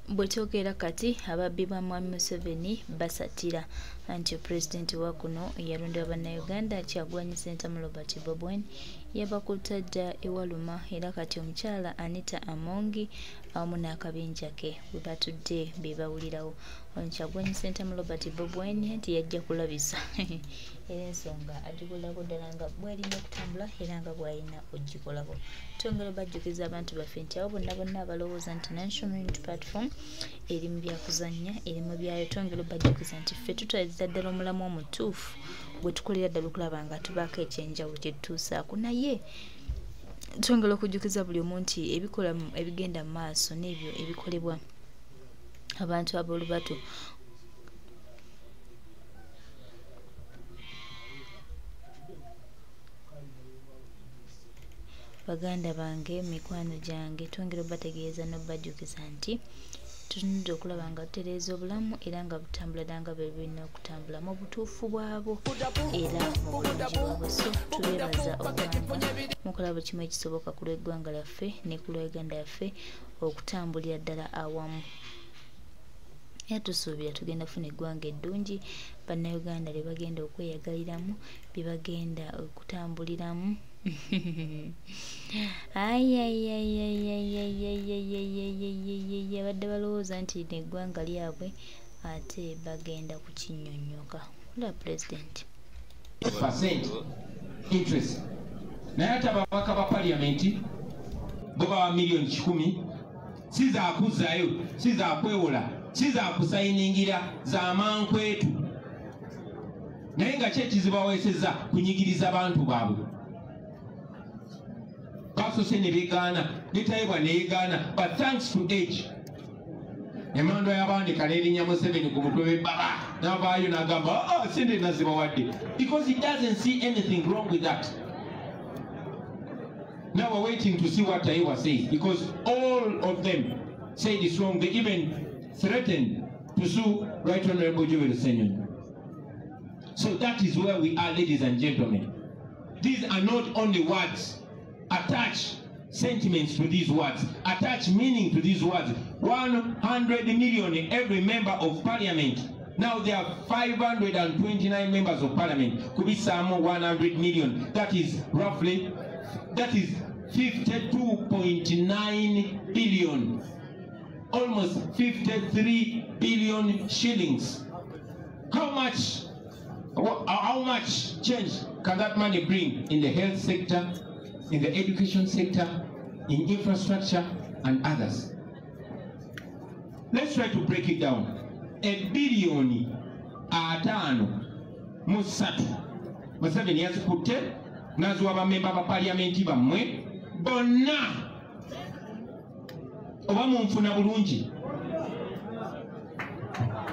Bwetogera kati ababbi ba Mwami Museveni basatira anti Pulezidenti wa kuno yalonda bannayuganda Kyagulanyi Ssentamu Robert Bobi Wine yabakutte dda ewaluma era kati omukyala Anita Amongi awamu n'akabinja ke bwe batudde be bawulirawo. Ono Kyagulanyi Ssentamu Robert Bobi Wine nti yajja kulabisa era ensonga agikolako ddala nga bw'alina okutambula era nga bw'alina ogikolako. Twongera bajjukiza abantu baffe nti abo bonna abalowooza nti National Unity Platform eri mu byakuzannya eri mu byayo, twongera bajjukiza nti ffe tutwaliriza ddala omulamu omutuufu bwe tukolera ddala okulaba nga tubaako ekyenjawulo kye tutuusaako. Naye twongera okujjukiza buli omu nti ebigenda mu maaso n'ebyo ebikolebwa abantu ab'olubatu baganda bange, mikwano gyange, twongera obategeeza n'obajjukiza nti tutunudde okulaba nga tutereeza obulamu era nga butambula nga bwe birina okutambula mu butuufu bwabwo era mu bulungi bwabwo. So tubeebaza okubanga mukola buli kimu ekisoboka ku lw'eggwanga lyaffe ne ku lwa Uganda yaffe okutambulira ddala awamu. Era tusuubira tugenda kufuna eggwanga eddungi, bannayuganda lye bagenda okweyagaliramu, bye bagenda okutambuliramu. Abadde balowooza nti eggwanga lyabwe ate bagenda kukinnyonnyoka. Ola Pulezidenti interest naye ate ababaka ba paliamenti bo bawa miliyoni 10 si za kuzaayo, si za kwewola, si za kusayiningira, za mankwetu, naye nga kyekizibaweeseza kunyigiriza abantu baabwe. Basose ne beegaana, netayebwa neyegaana, but thanks to age emando yabandika n'erinnya Museveni ku mutwe w'ebbaba n'avaayo n'agamba sente nazibawadde, because he doesn't see anything wrong with that. Now we're waiting to see what Taiwa says, because all of them said it's wrong. They even threatened to sue Right Honorable Joel Senyonyi. So that is where we are, ladies and gentlemen. These are not only words. Attach sentiments to these words. Attach meaning to these words. 100 million every member of parliament. Now there are 529 members of parliament. Could be some 100 million. That is roughly, that is 52.9 billion. Almost 53 billion shillings. How much change can that money bring in the health sector, in the education sector, in infrastructure and others? Let's try to break it down. 1 billion atano musatu Museveni yazikutte naziwa abamemba ba paliamenti bammwe bonna, oba munfuna bulungi,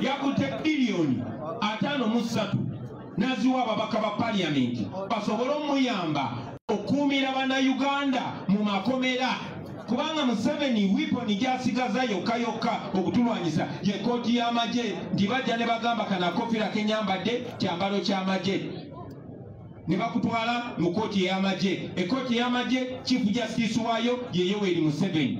yakutte 1 billion atano musatu naziwa ababaka ba paliamenti basobole omuyamba okuumira bannayuganda mu makomera, kubanga Museveni weapon gyasigaza yokka okutulwanyisa ye kooti y'amagye, nti bajja ne bagamba kana kofira kenyambadde kyambalo ky'amagye ne bakutwala mu kooti y'amagye. Ekooti y'amagye chief justice waayo ye Yoweri Museveni.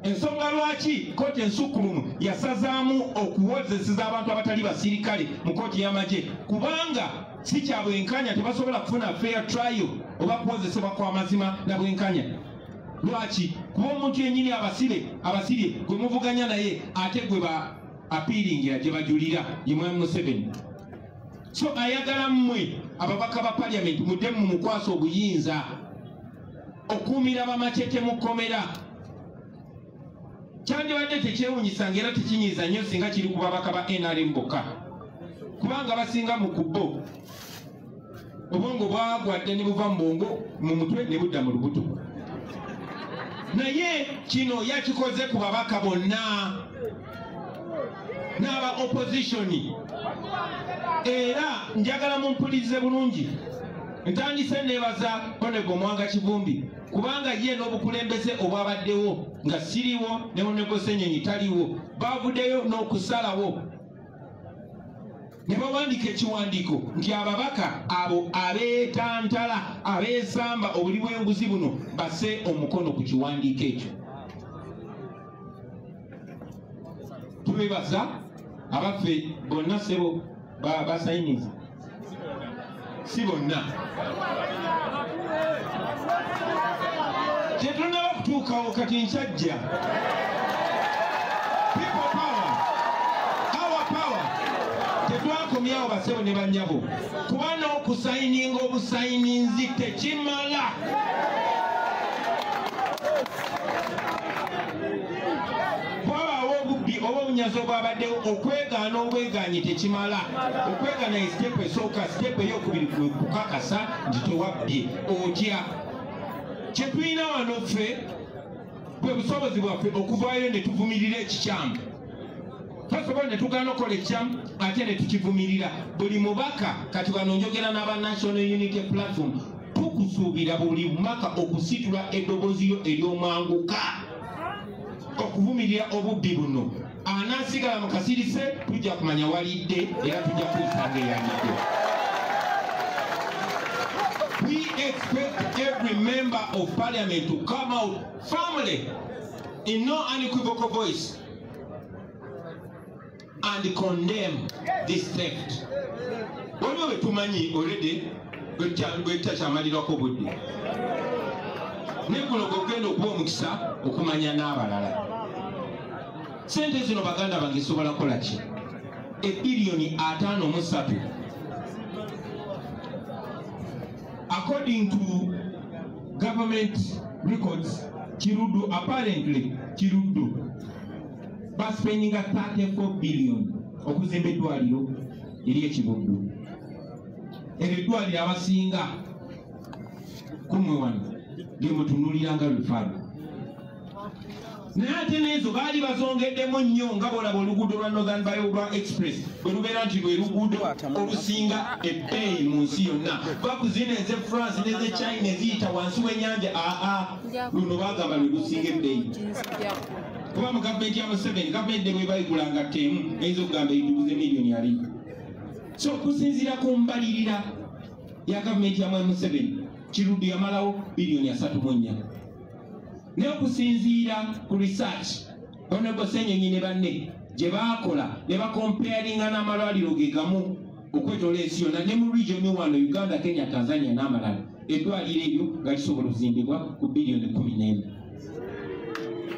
Ensonga lwaki kooti ensukulumu yasazaamu okuwozeseza abantu abatali basirikale mu kooti y'amagye, kubanga si kya bwenkanya, tebasobola kufuna fair trial oba kuwozesebwa kwa mazima na bwenkanya. Lwaki? Kuba omuntu yennyini abasirye gwe muvuganya naye ate gwe ba apiringira gye bajulira ye Mwami Museveni. So ayagala mmwe ababaka ba parliament mudde mu mukwasa obuyinza okuumira bamacete mu kkomera. Kyandibadde tekyewunyisanga era tekinyiiza nnyo singa kiri ku babaka ba NRM bokka, kubanga basinga mu kubbo obwongo bwagwadde ne buva mu mutwe ne budda mu lubuto. Naye kino yakikoze ku babaka bonna n'aba oppositioni. Era njagala mumpulirize bulungi, ntandise neebaza Honorable Mwanga Kivumbi, kubanga ye n'obukulembeze obwabaddewo nga siriwo ne Honorable Senyonyi taliwo, baavuddeyo n'okusalawo ne bawandika ekiwandiiko nti ababaka abo abeetantala abeesamba obuli bw'enguzi buno basse omukono ku kiwandiiko ekyo. Tubebaza abaffe bonna sebo basayiniza si bonna tetunaba kutuukawo kati nkyajja people power our power tetwakomyawo basebo ne bannyabo kuba n'okusayininga obusayininzi tekimala bwabaawo obubbi oba obunyazi obwabaddewo okwegaana obwegaanyi tekimala okwegaana ye sitepu esooka sitepu eyokubiri kukakasa nti tewabbye otya kyetulina wano ffe bwe busobozi bwaffe okuvaayo ne tuvumirira ekikyamu tosobola ne tugaana okukola ekikyamu ate ne tukivumirira buli mubaka kati wano njogera n'aba national unity platform tukusuubira buli mumaka okusitula eddoboozi lyo ery'omwanguka okuvumirira obubbi buno anaasigala mu kasirise tujja kumanya walidde era tujja kuyisanga eyalidde. We expect every member of parliament to come out firmly in no unequivocal voice and condemn this theft. Waliwo betumanyi already bwettakyamalirako budde ne guno gwogenda okuba omukisa okumanya n'abalala. Sente zino baganda bange sobola kola ki? $5.53 billion. According to government records, Kirudu, apparently Kirudu, spending $34 billion okuzimba eddwaliro ery'Ekibuddu. Eddwaliro abasinga kumwe wano lyemutunuuliranga lufaalo. Naye ate n'ezo baali bazongeddemu nnyo nga bolaba oluguudo lwa Northern Bayobra Express bwe lubeera nti lwe luguudo olusinga ebbeeyi mu nsi yonna. Bakuzina eze France n'eze China eziyita wansi w'ennyanja luno baagamba lwe lusinga ebbeeyi. Kuba mu gavumenti ya Museveni gavumenti bwe bayigulanga ttemu eyinza okugamba eyituguze $2 So okusinziira ku mbalirira ya gavumenti ya Museveni Kirudu yamalawo $3.4 ne okusinziira ku research Honorable Ssenyonyi ne banne gye baakola ne bakomparinga n'amalwaliro ge gamu okwetoola ensi yonna ne mu region wano Uganda, Kenya, Tanzania n'amalala eddwaliro eryo nga lisobola okuzimbibwa ku $1.11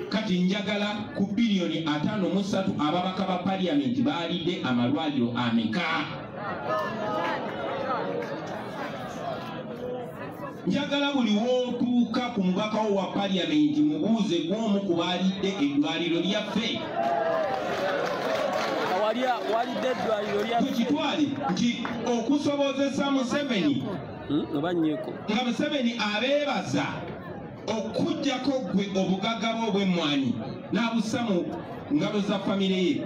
kati njagala ku $5.53 ababaka ba parliament baalidde amalwaliro ameka? Njagala buli w'otuuka ku mubaka wo wa parliament mubuuze gw'omu ku baalidde eddwaliro lyaffe. Tukitwale nti okusobozesa Museveni nga Museveni abeebaza okuggyako gwe obugagga bwe obw'emmwanyi n'abussa mu ngalo za famire ye,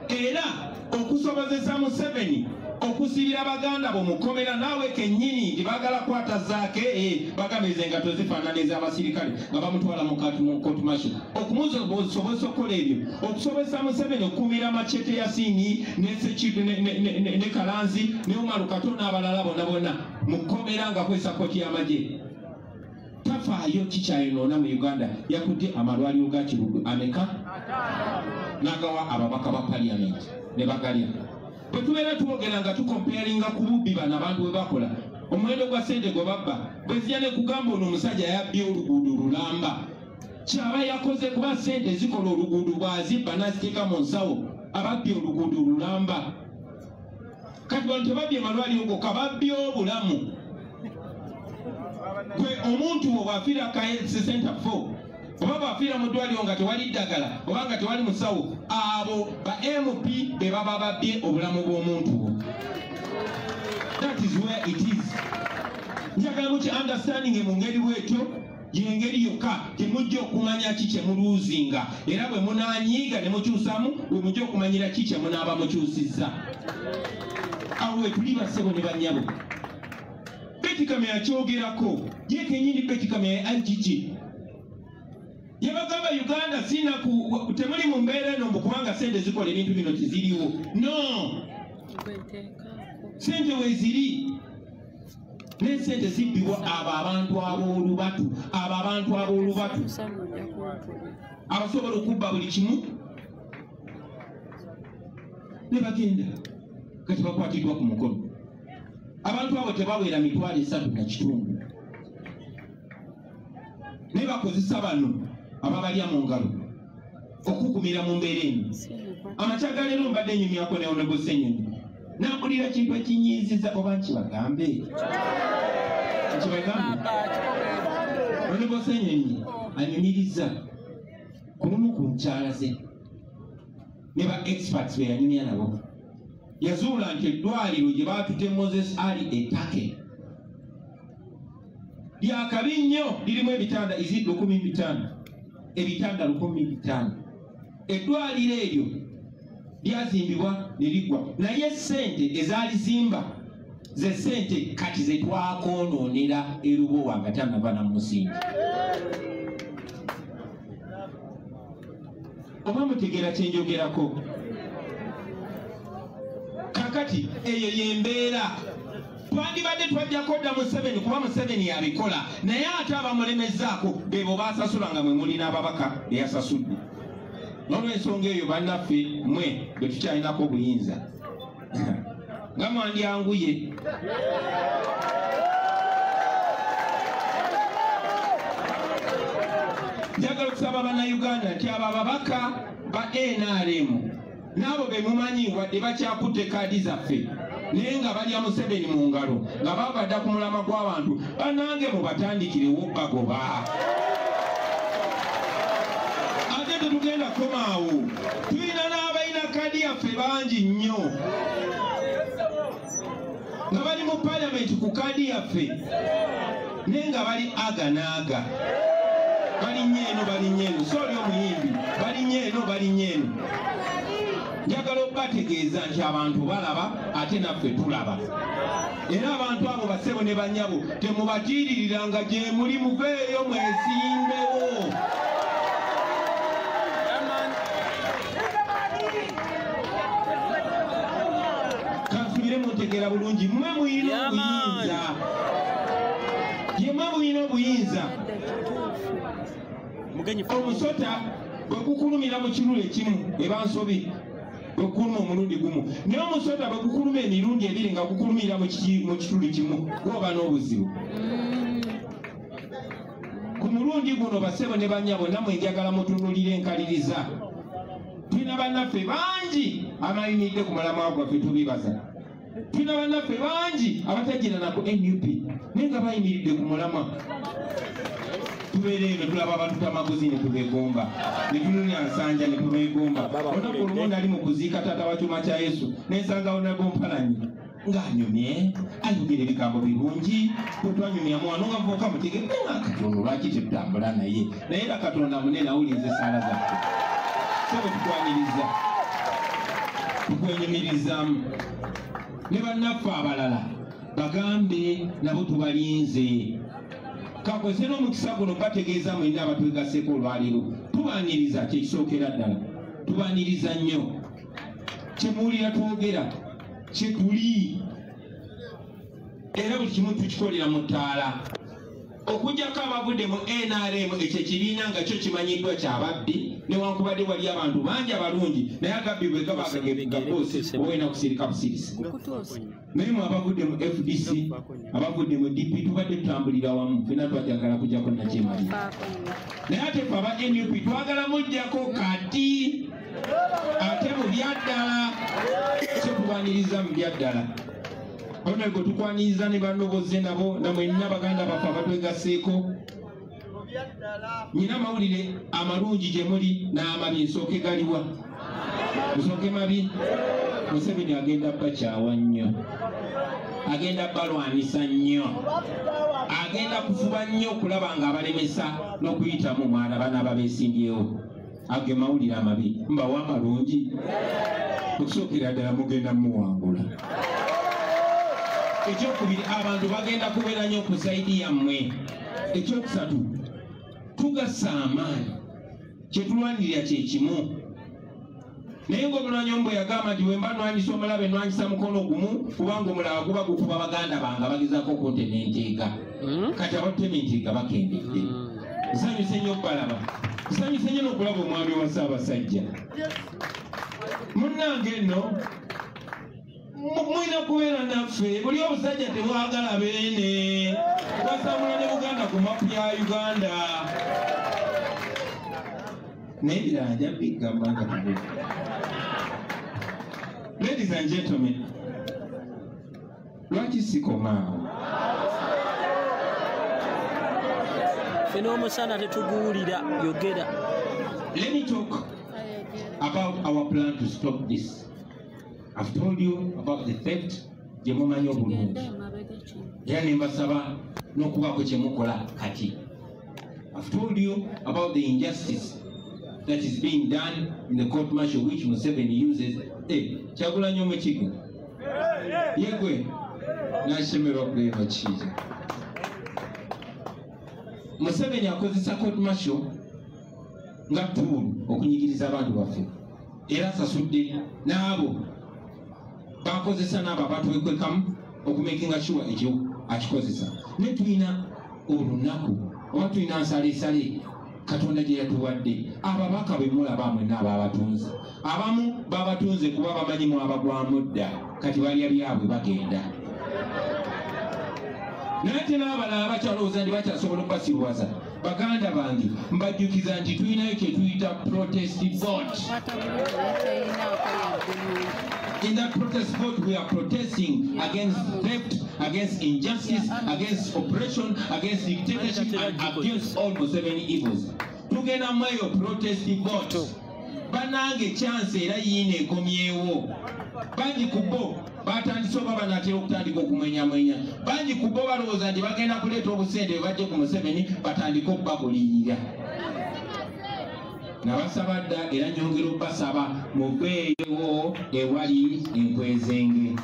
era okusobozesa Museveni okusibira baganda bo mukomera naawe kennyini nti baagala kwata zaake bagambiriza engato zifaanana ez'abasirikale nga bamutwala mu kotumasho okumusobozesa okukola ebyo, okusobozesa Museveni okukumira Machete Yasini ne Kalanzi ne Omar Kato n'abalala bonna bonna mukomera nga kwesa koti y'amagye. Tafaayo kikyayonoona mu Uganda. Yakudde amalwaliro ga Kirudu ameka n'agawa ababaka ba parliament ne bagalya. Bwe tubeera twogera nga tukomparinga ku bubbi bano abantu bwe bakola omuwendo gwa ssente gwe babba bwe zijja ne kugamba ono omusajja yabbye oluguudo lulamba kyaba yakoze kuba ssente zikola oluguudo bw'azibba n'aziteeka mu nsawo ababbye oluguudo lulamba. Kati bano tebabbye malwaliro gokka babbye obulamu. Gwe omuntu bw'afiira ka health center 4 oba bw'afiira mu ddwaliro nga tewali ddagala oba nga tewali musawo, abo ba MP be baba babbye obulamu bw'omuntu. That is where it is. Njagala muki understanding mu ngeri bwetyo y'engeri yokka temujja okumanya ki kye muluuzinga, era bwe munaanyiiga ne mukyusamu bwe mujja okumanyira ki kye munaaba mukyusizza. Awo we tuli bassebo ne bannyabo. Betty Kamya akyogerako ye kennyini Betty Kamya ya IGG yabagamba Uganda sina temuli mu mbeera eno kubanga sente zikola ebintu bino teziriwo. No, sente weeziri ne sente zibbibwa abo abantu ab'olubatu, abo abantu ab'olubatu abasobola okubba buli kimu ne bagenda kati bakwatiddwa ku mukono. Abantu abo tebawera 3.5 ne bakozesa bano ababalya mu ngalo okukumira mu mbeera eno. Amakya ga leero mbadde nyumyako ne Honorable Ssenyonyi nampulira kintu ekinyiiziza oba nkibagambe Honorable Ssenyonyi anyumiriza ku lumu ku nkyala ze ne ba experts be yanyumya nabo yazuula nti eddwaliro gye baatute Moses Ali ettake lyakabi nnyo lirimu ebitanda izidde 15 ebitanda 15. Eddwaliro eryo lyazimbibwa ne liggwa naye ssente ezalizimba ze ssente kati ze twakonoonera erubowa nga tannava na musingi. Oba mutegeera kye njogerako? Kakati eyo yembeera twandibadde twajjako dda Museveni kuba Museveni yabikola naye ate abamulemezaako bebo basasula nga mwe mulina ababaka eyasasudde. N'olw'ensonga eyo bannaffe mmwe bwe tukyalinako obuyinza nga mwandyanguye njagala okusaba bannayuganda nti abo ababaka ba NRM n'abo be mumanyi wadde bakyakutte kaadi zaffe naye nga balya Museveni mu ngalo nga babadda ku mulama gw'abantu bannange mubatandikirewo bagoba. Ate tetugenda komaawo, tulina n'abalina kaadi yaffe bangi nnyo nga bali mu palamenti ku kaadi yaffe naye nga bali aga n'aga bali nyeeno sooli omuyimbi bali nyeeno. Njagala okubategeeza nti abantu balaba ate naffe tulaba era abantu abo basebo ne bannyabo temubatiiririranga gye muli muveeyo mwesimbewo. Kansubire muntegeera bulungi mmwe muyina obuyinza yemwe muyina obuyinza. Omusota bwe gukulumira mu kirulu ekimu eba nsobi bwe gukuluma omulundi gumu naye omusota bwe gukuluma emirundi ebiri nga gukulumira mu kitulu kimu gwoba n'obuzibu. Ku mulundi guno basebo ne bannyabo nammwe njagala mutunulire enkaliriza. Tulina bannaffe bangi abayimiridde ku mulamwa gwaffe tubibaza. Tulina bannaffe bangi abatajjira na ku NUP naye nga bayimiridde ku mulamwa. Tubeera eno tulaba abantu tamaguzi ne tubegomba ne tunulira nsanja ne tubegomba. Olunaku olumu nali mu kuziika taata wa kyuma kya Yesu nensanga Honorable Mpalanyi ng'anyumye ayogera ebigambo birungi bwe twanyumyamu wano nga muvuka mutegeke nga Katonda lwaki tetutambula naye era Katonda munene awuliriza esaala zaffe. Sebe tukwaniriza tukwenyumirizamu ne bannaffe abalala bagambe nabo tubalinze. Kakwese n'omukisa guno bategeeza mwenna abatwegaseeko olwaliro tubaaniriza kyekisookera ddala tubaaniriza nnyo kyemuwulira twogera kyetuli era buli kimu tukikolera mu ttaala okugjako abavudde mu NRM ekyo ekibiina nga kyo kimanyiddwa kyababbi newankubadde wali abantu bangi abalungi naye agabbi bwe gabagagabose owena kusirika busirisi. Naye mu abavudde mu FDC abavudde mu DP tubadde tutambulira wamu fena twajagala kujjako nakyemali naye ate fe aba NUP twagala mujjako kati ate mu byaddala kyo tubaniriza mu byaddala. Ono ego tukwaniriza ne bannoboze nabo namwenna baganda baffe abatwegaseeko. Nyina mawulire amalungi gye muli n'amabi nsooke galiwa nsooke mabi. Museveni agenda bakyawa nnyo agenda balwanisa nnyo agenda kufuba nnyo okulaba nga abalemesa n'okuyitamu mwana bana ababeesimbyewo. Age mawulire amabi mbawa amalungi okusookera ddala mugenda muwangula. Ekyokubiri abantu bagenda kubeera nnyo ku saidi yammwe. Ekyokusatu tugassa amaanyi kyetulwanirira kye kimu naye ng'omulwanyi omu bwe yagamba nti wemba nwanyisa omulabe nwanyisa mukono gumu kubanga omulaba guba gukuba baganda bange bagezaako okuntema enteeka kati abatutema enteeka bakendedde. Nsanyuse nnyo okubalaba nsanyuse nnyo n'okulaba omwami wa Ssaabasajja munnange nno mwina kubeera naffe buli obusajja tebwagala beene basambula ne Buganda ku mapu ya Uganda naye biranja bigamba nga tubu. Ladies and gentlemen, lwaki sikomaawo? Fenomusana tetuguwulira yogera. Let me talk about our plan to stop this. I've told you about the theft. Jemumanyi obulungi. Era ne mbasaba n'okubaako kye mukola kati. I've told you about the injustice that is being done in the court martial which Museveni uses. Kyagulanyi Omukiga. Yegwe. Nashemerwa kuleba kiija. Museveni akozesa court martial nga tool okunyigiriza abantu baffe. Era asasudde n'abo bakozesa n'abo abatwekwekamu okumakinga sure ekyo akikozesa. Ne tulina olunaku oba tulina nsaleesale Katonda gye yatuwadde. Ababaka bwe mulaba mwe n'ababatunze. Abamu babatunze kuba bamanyimu abagwamu dda kati balya byabwe bagenda. Nate n'abalala bakyalowooza nti bakyasobola okubasirwaza. Baganda bange mbajjukiza nti tulinayo kye tuyita protest vote. In that protest vote we are protesting against theft, against injustice, against oppression, against dictatorship and against all Museveni evils. Tugenda mweyo protest vote. Banange chance era yine ekomyewo. Bangi kubo batandise oba banatera okutandika okumwenyamwenya. Bangi kubo balowooza nti bagenda kuleeta obusente bajje ku Museveni batandika okubagulirira. Nabasaba dda era nyongera obbasaba muveeyo ewali enkwezenge.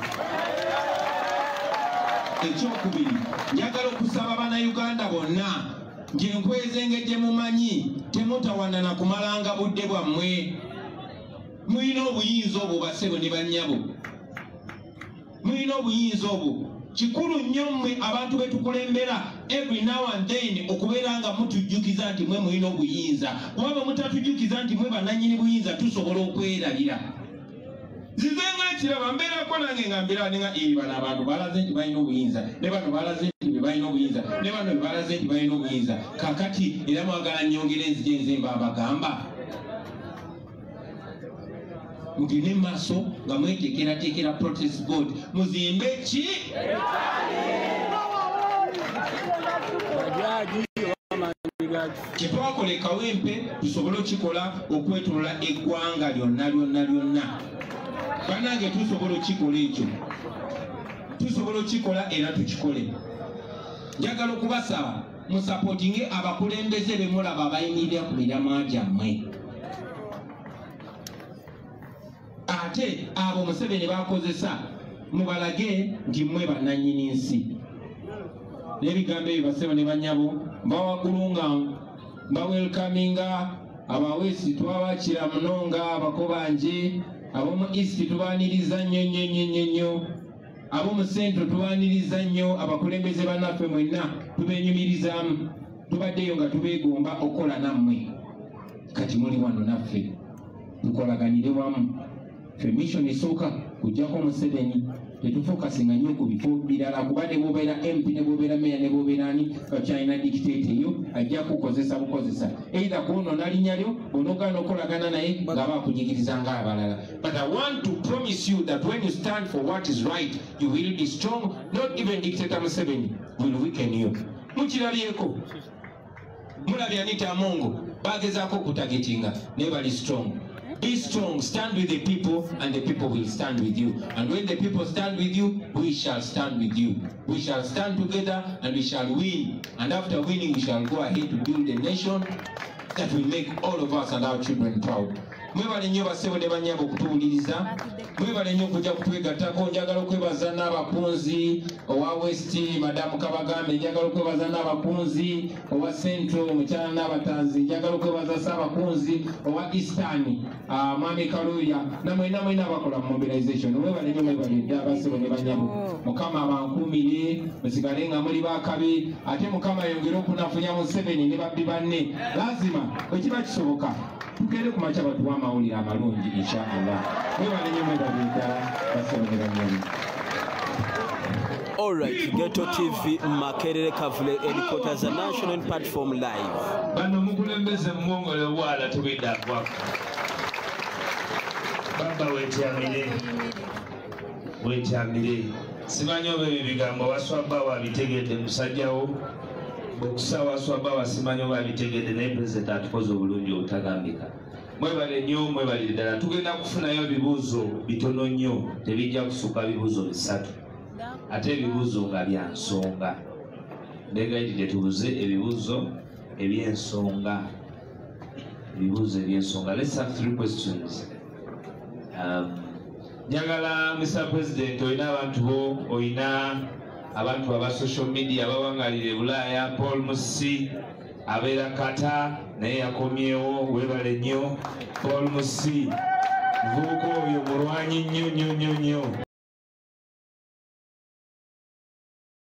Ekyokubiri, njagala okusaba Bannayuganda bonna nti enkwezenge gye mumanyi temutawanana kumalanga budde bwammwe. Mulina obuyinza obwo bassebo ne bannyabo. Mulina obuyinza obwo. Kikulu nnyo mmwe abantu betukulembera every now and then okubeera nga mutujjukiza nti mwe mulina obuyinza. Kuba bwe mutatujjukiza nti mwe bannannyini buyinza tusobola okwerabira. Nzize ng'ekiraba mbeerako nange nga mbeera nga bano abantu balaze nti balina obuyinza, ne bano balaze nti balina obuyinza, ne bano balaze nti balina obuyinza. Kaakati era mwagala nnyongere enzije nze mbabagamba. Mugende maaso nga mweteekerateekera protest vote. Muzimbe ki? Kitwakola ekawempe tusobole okikola okwetolola eggwanga lyonna. Bannange tusobola okikola ekyo. Tusobola okikola era tukikole. Njagala okubasaba musapootinge abakulembeze be mulaba abayimirira ku miramwa gyammwe. Ate abo Museveni bakozesa mubalage nti mwe bannannyini nsi. N'ebigambo ebyo bassebo ne bannyabo mbawaggulu nga mbawelkaminga abawesi twabakira muno nga abakobanje, ab'omu east tubaaniriza nnyo, ab'omu centro tubaaniriza nnyo, abakulembeze bannaffe mwenna tubenyumirizaamu. Tubaddeyo nga tubeegomba okukola nammwe. Kati muli wano naffe tukolaganire wamu. Mission esooka kujjako Museveni tetufokasinga nnyo ku bifo birala kuba ne bwobeera MP ne bwobeera meya ne bwobeera ani China dictator eyo ajja kukozesa bukozesa either kuonoona linnya lyo onogaana okolagana naye nga bakunyigiriza ng'abalala. But I want to promise you that when you stand for what is right you will be strong. Not even dictator Museveni will weaken you. Mukirabyeko mulabye Anita Amongo bagezaako okutagetinga naye bali strong. Be strong, stand with the people, and the people will stand with you. And when the people stand with you, we shall stand with you. We shall stand together and we shall win. And after winning, we shall go ahead to build a nation that will make all of us and our children proud. Mwebale nnyo bassebo ne bannyabo okutuwuliriza. Mwebale nnyo okujja kutwegattako. Njagala okwebaza n'abakunzi owa West, Madamu Kabagambe. Njagala okwebaza n'abakunzi owa Central, Mukyala n'Abatanzi. Njagala okwebaza Ssaabakunzi owa Eastern, Mwami Kaluuya. Namwena mwena abakola mu mobilization. Mwebale nnyo mwebale dda bassebo ne bannyabo. Mukama abankuumire, musigale nga muli baakabi. Ate Mukama yongere okunafunya Museveni ne babbi banne. Lazima bwe kiba kisoboka tugende ku makya batuwa amawulire amalungi inshallah. Mwebale nnyo mwebaliddala basonera nnyo. Alright, Ghetto TV Makerere Kavule headquarters a national platform live. Bano mukulembeze mwongole wala tubidda kwa. Baba wetyamire. Simanyo bebe bigambo waswaba wabitegedde musajjawo. Bokusa waswaba wasimanyo wabitegedde ne president atukoze obulungi obutagambika. Mwebale nnyo mwebale ddala. Tugenda kufunayo ebibuuzo bitono nnyo tebijja kusuka bibuuzo bisatu. Ate ebibuuzo nga bya nsonga. Ndegayitidde tubuze ebibuuzo eby'ensonga. Let's have 3 questions. Njagala Mr. President oyina abantu bo oyina abantu aba social media abawangalire Bulaaya Paul Musi abeera Kata naye yakomyewo webale nnyo Paul Musi vuuko oyo mulwanyi nnyo